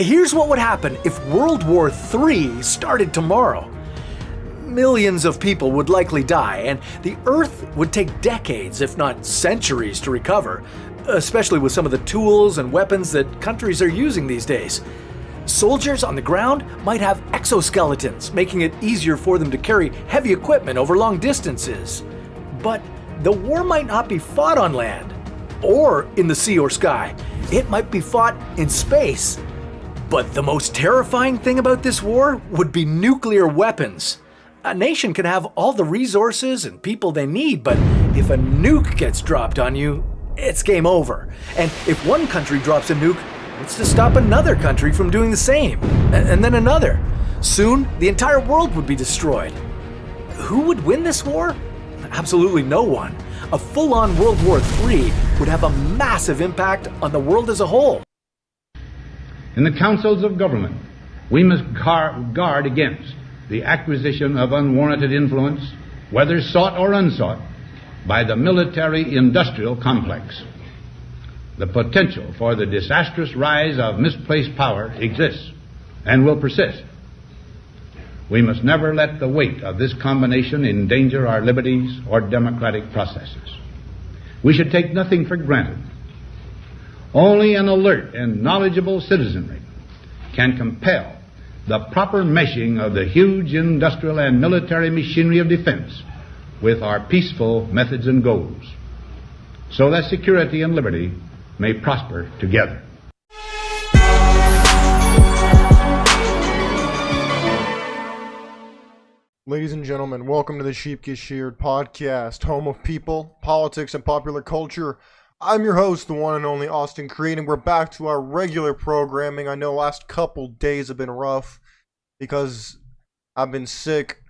Here's what would happen if World War III started tomorrow. Millions of people would likely die, and the Earth would take decades, if not centuries, to recover, especially with some of the tools and weapons that countries are using these days. Soldiers on the ground might have exoskeletons, making it easier for them to carry heavy equipment over long distances. But the war might not be fought on land, or in the sea or sky. It might be fought in space. But the most terrifying thing about this war would be nuclear weapons. A nation can have all the resources and people they need, but if a nuke gets dropped on you, it's game over. And if one country drops a nuke, it's to stop another country from doing the same, and then another. Soon, the entire world would be destroyed. Who would win this war? Absolutely no one. A full-on World War III would have a massive impact on the world as a whole. In the councils of government, we must guard against the acquisition of unwarranted influence, whether sought or unsought, by the military-industrial complex. The potential for the disastrous rise of misplaced power exists and will persist. We must never let the weight of this combination endanger our liberties or democratic processes. We should take nothing for granted. Only an alert and knowledgeable citizenry can compel the proper meshing of the huge industrial and military machinery of defense with our peaceful methods and goals, so that security and liberty may prosper together. Ladies and gentlemen, welcome to the Sheep Get Sheared podcast, home of people, politics, and popular culture. I'm your host, the one and only Austin Creed, and we're back to our regular programming. I know the last couple days have been rough because I've been sick,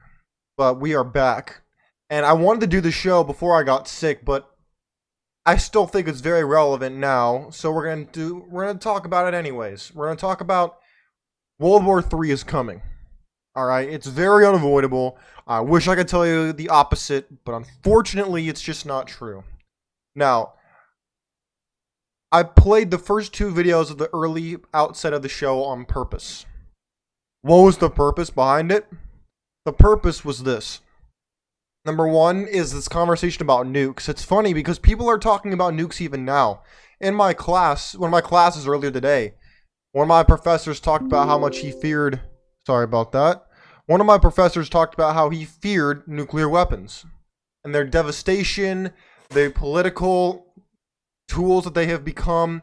but we are back. And I wanted to do the show before I got sick, but I still think it's very relevant now, so we're gonna talk about it anyways. We're gonna talk about World War III is coming. Alright, it's very unavoidable. I wish I could tell you the opposite, but unfortunately it's just not true. Now, I played the first two videos of the early outset of the show on purpose. What was the purpose behind it? The purpose was this. Number one is this conversation about nukes. It's funny because people are talking about nukes even now. In my class, one of my classes earlier today, one of my professors talked about how much he feared... Sorry about that. One of my professors talked about how he feared nuclear weapons and their devastation, the political tools that they have become.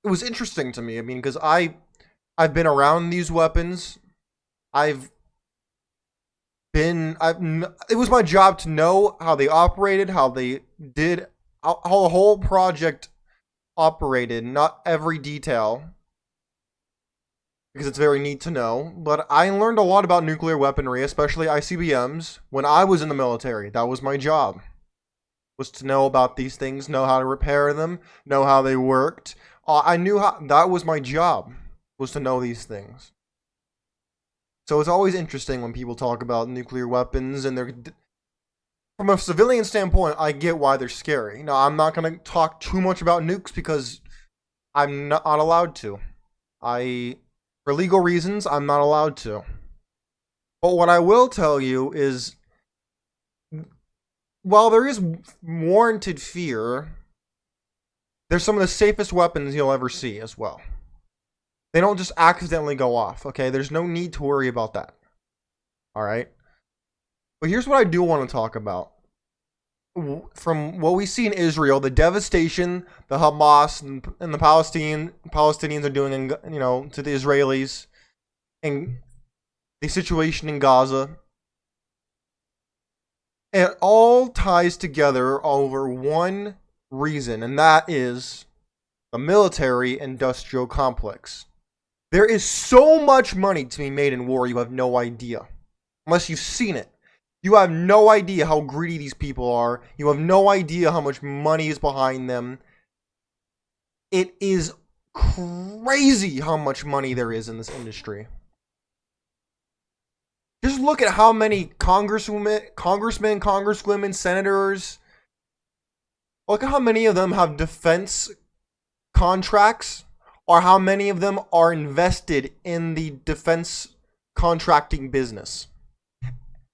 It was interesting to me. I mean, because I've been around these weapons. It was my job to know how they operated, how the whole project operated, not every detail, because it's very neat to know. But I learned a lot about nuclear weaponry, especially ICBMs, when I was in the military. That was my job, was to know about these things, know how to repair them, know how they worked. I knew how, that was my job, was to know these things. So it's always interesting when people talk about nuclear weapons, and from a civilian standpoint, I get why they're scary. Now, I'm not going to talk too much about nukes because I'm not allowed to. For legal reasons, I'm not allowed to. But what I will tell you is, while there is warranted fear, they're some of the safest weapons you'll ever see as well. They don't just accidentally go off, okay? There's no need to worry about that. Alright? But here's what I do want to talk about. From what we see in Israel, the devastation the Hamas and the Palestinians are doing, to the Israelis, and the situation in Gaza, it all ties together over one reason, and that is the military-industrial complex. There is so much money to be made in war, you have no idea. Unless you've seen it. You have no idea how greedy these people are. You have no idea how much money is behind them. It is crazy how much money there is in this industry. Just look at how many congressmen, congresswomen, senators. Look at how many of them have defense contracts. or how many of them are invested in the defense contracting business.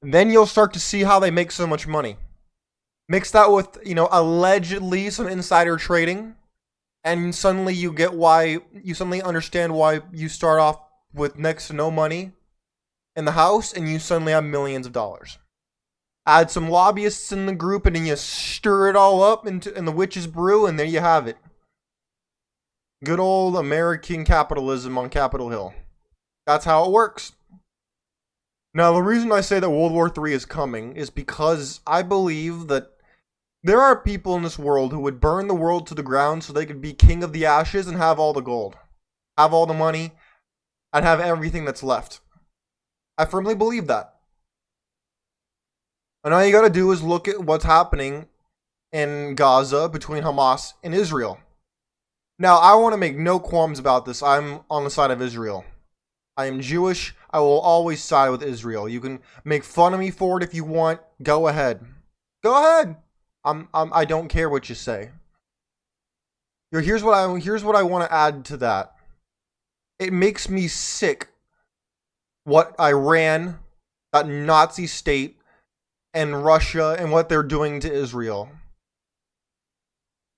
Then you'll start to see how they make so much money. Mix that with, allegedly some insider trading, and suddenly you suddenly understand why you start off with next to no money in the house and you suddenly have millions of dollars. Add some lobbyists in the group and then you stir it all up in the witch's brew, and there you have it. Good old American capitalism on Capitol Hill. That's how it works. Now, the reason I say that World War III is coming is because I believe that there are people in this world who would burn the world to the ground so they could be king of the ashes and have all the gold, have all the money, and have everything that's left. I firmly believe that. And all you gotta do is look at what's happening in Gaza between Hamas and Israel. Now, I want to make no qualms about this. I'm on the side of Israel. I am Jewish. I will always side with Israel. You can make fun of me for it if you want. Go ahead. Go ahead. I don't care what you say. Here's what I want to add to that. It makes me sick what Iran, that Nazi state, and Russia and what they're doing to Israel.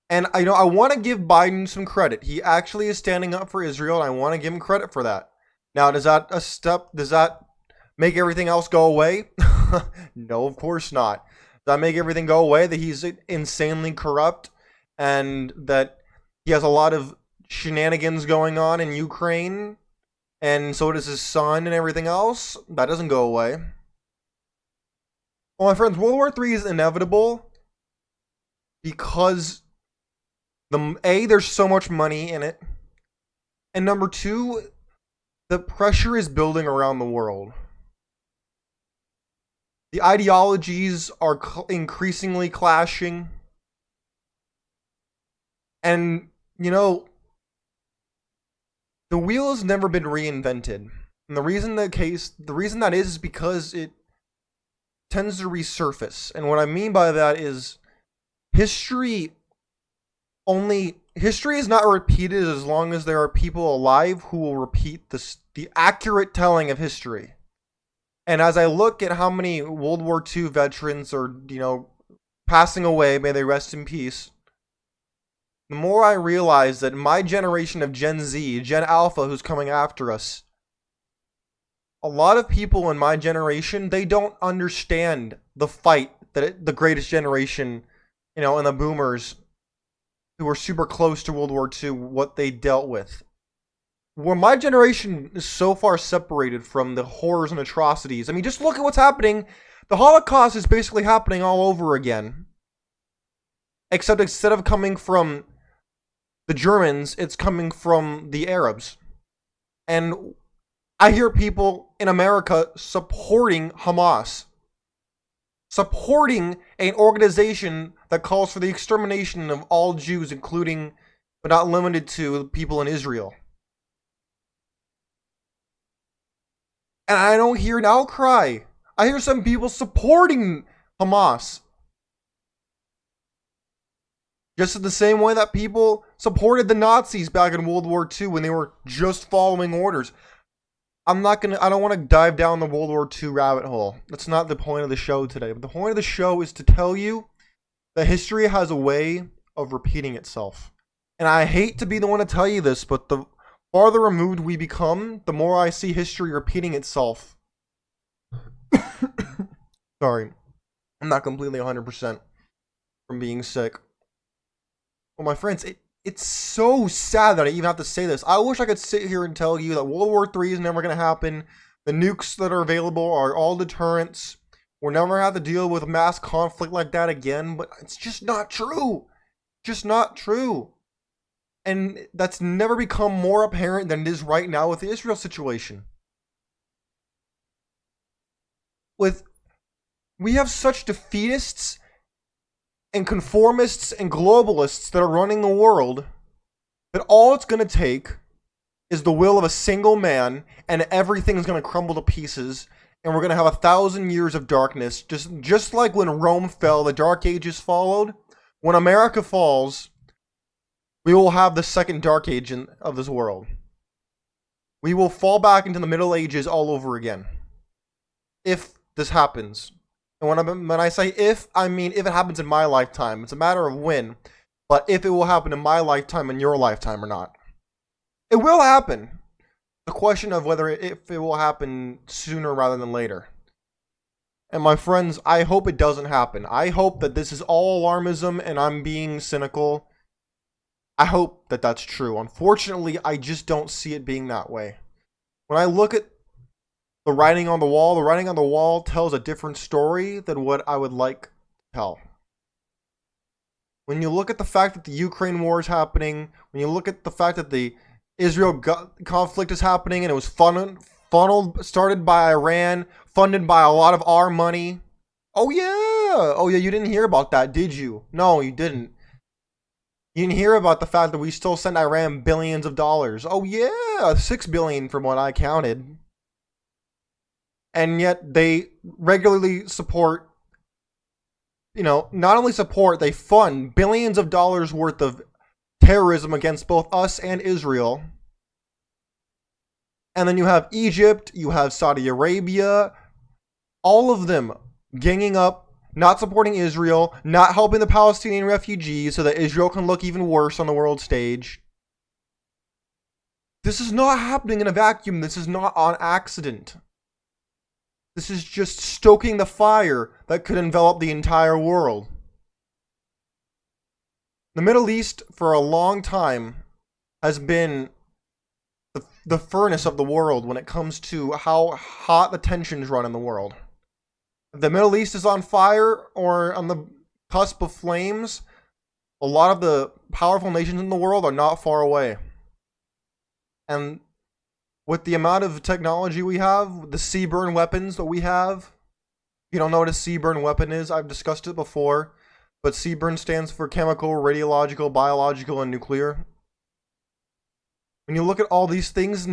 And I want to give Biden some credit. He actually is standing up for Israel, and I want to give him credit for that. Now, does that make everything else go away? No, of course not. Does that make everything go away? That he's insanely corrupt and that he has a lot of shenanigans going on in Ukraine, and so does his son and everything else? That doesn't go away. Well, my friends, World War III is inevitable because there's so much money in it, and number two, the pressure is building around the world. The ideologies are increasingly clashing, and the wheel has never been reinvented, and the reason that is because it tends to resurface. And what I mean by that is history is not repeated as long as there are people alive who will repeat the accurate telling of history. And as I look at how many World War II veterans are, passing away, may they rest in peace, the more I realize that my generation of Gen Z, Gen Alpha, who's coming after us, a lot of people in my generation, they don't understand the fight that the greatest generation, and the boomers who were super close to World War II, what they dealt with. Where my generation is so far separated from the horrors and atrocities. I mean, just look at what's happening. The Holocaust is basically happening all over again. Except instead of coming from the Germans, it's coming from the Arabs. And I hear people in America supporting Hamas. Supporting an organization that calls for the extermination of all Jews, including, but not limited to, the people in Israel. And I don't hear an outcry. I hear some people supporting Hamas. Just in the same way that people supported the Nazis back in World War II when they were just following orders. I don't want to dive down the World War II rabbit hole. That's not the point of the show today. But the point of the show is to tell you that history has a way of repeating itself. And I hate to be the one to tell you this, but the farther removed we become, the more I see history repeating itself. Sorry. I'm not completely 100% from being sick. Well, my friends, it's so sad that I even have to say this. I wish I could sit here and tell you that World War III is never going to happen. The nukes that are available are all deterrents. We'll never have to deal with mass conflict like that again. But it's just not true. Just not true. And that's never become more apparent than it is right now with the Israel situation. We have such defeatists and conformists and globalists that are running the world, that all it's going to take is the will of a single man, and everything's going to crumble to pieces, and we're going to have 1,000 years of darkness, just like when Rome fell, the Dark Ages followed. When America falls, we will have the second dark age of this world. We will fall back into the Middle Ages all over again. If this happens. And when I say if, I mean if it happens in my lifetime. It's a matter of when. But if it will happen in my lifetime and your lifetime or not. It will happen. The question of whether if it will happen sooner rather than later. And my friends, I hope it doesn't happen. I hope that this is all alarmism and I'm being cynical. I hope that that's true. Unfortunately, I just don't see it being that way. When I look at the writing on the wall tells a different story than what I would like to tell. When you look at the fact that the Ukraine war is happening, when you look at the fact that the Israel conflict is happening and it was started by Iran, funded by a lot of our money. Oh yeah, you didn't hear about that, did you? No, you didn't. You didn't hear about the fact that we still send Iran billions of dollars. Oh yeah, 6 billion from what I counted. And yet they regularly support, not only support, they fund billions of dollars worth of terrorism against both us and Israel. And then you have Egypt, you have Saudi Arabia, all of them ganging up, not supporting Israel, not helping the Palestinian refugees so that Israel can look even worse on the world stage. This is not happening in a vacuum. This is not on accident. This is just stoking the fire that could envelop the entire world. The Middle East, for a long time, has been the furnace of the world when it comes to how hot the tensions run in the world. If the Middle East is on fire or on the cusp of flames, a lot of the powerful nations in the world are not far away. And with the amount of technology we have, the seaborne weapons that we have, if you don't know what a seaborne weapon is, I've discussed it before, but seaborne stands for chemical, radiological, biological, and nuclear. When you look at all these things,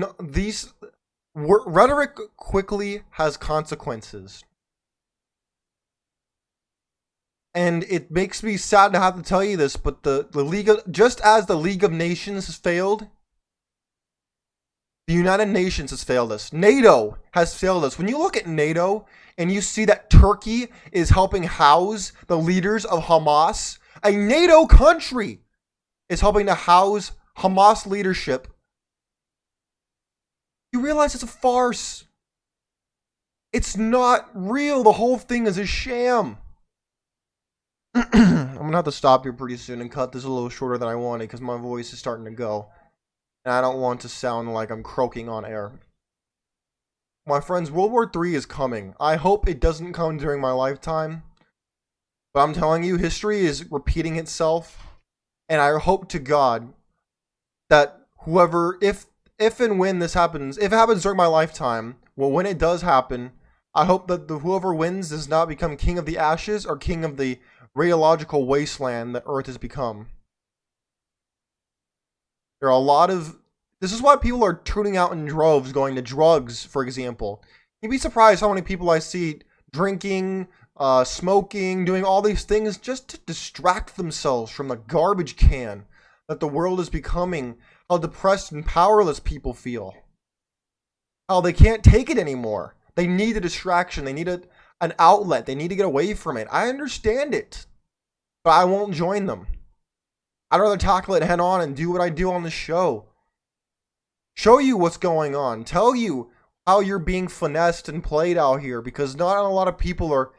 rhetoric quickly has consequences. And it makes me sad to have to tell you this, but just as the League of Nations has failed, the United Nations has failed us. NATO has failed us. When you look at NATO and you see that Turkey is helping house the leaders of Hamas, a NATO country is helping to house Hamas leadership, you realize it's a farce. It's not real. The whole thing is a sham. I'm going to have to stop here pretty soon and cut this a little shorter than I wanted because my voice is starting to go. And I don't want to sound like I'm croaking on air. My friends, World War III is coming. I hope it doesn't come during my lifetime. But I'm telling you, history is repeating itself. And I hope to God that whoever, if and when this happens, if it happens during my lifetime, well, when it does happen, I hope that whoever wins does not become king of the ashes or king of the radiological wasteland that Earth has become. There are a lot of... This is why people are tuning out in droves, going to drugs, for example. You'd be surprised how many people I see drinking, smoking, doing all these things just to distract themselves from the garbage can that the world is becoming, how depressed and powerless people feel. How they can't take it anymore. They need a distraction. They need an outlet. They need to get away from it. I understand it. But I won't join them. I'd rather tackle it head on and do what I do on the show. Show you what's going on. Tell you how you're being finessed and played out here. Because not a lot of people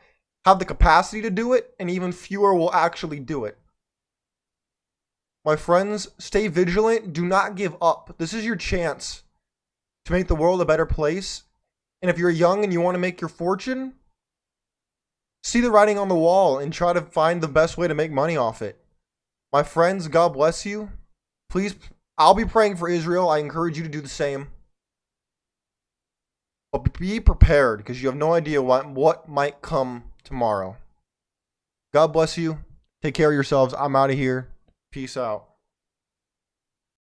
have the capacity to do it. And even fewer will actually do it. My friends, stay vigilant. Do not give up. This is your chance to make the world a better place. And if you're young and you want to make your fortune, see the writing on the wall and try to find the best way to make money off it. My friends, God bless you. Please, I'll be praying for Israel. I encourage you to do the same. But be prepared because you have no idea what might come tomorrow. God bless you. Take care of yourselves. I'm out of here. Peace out.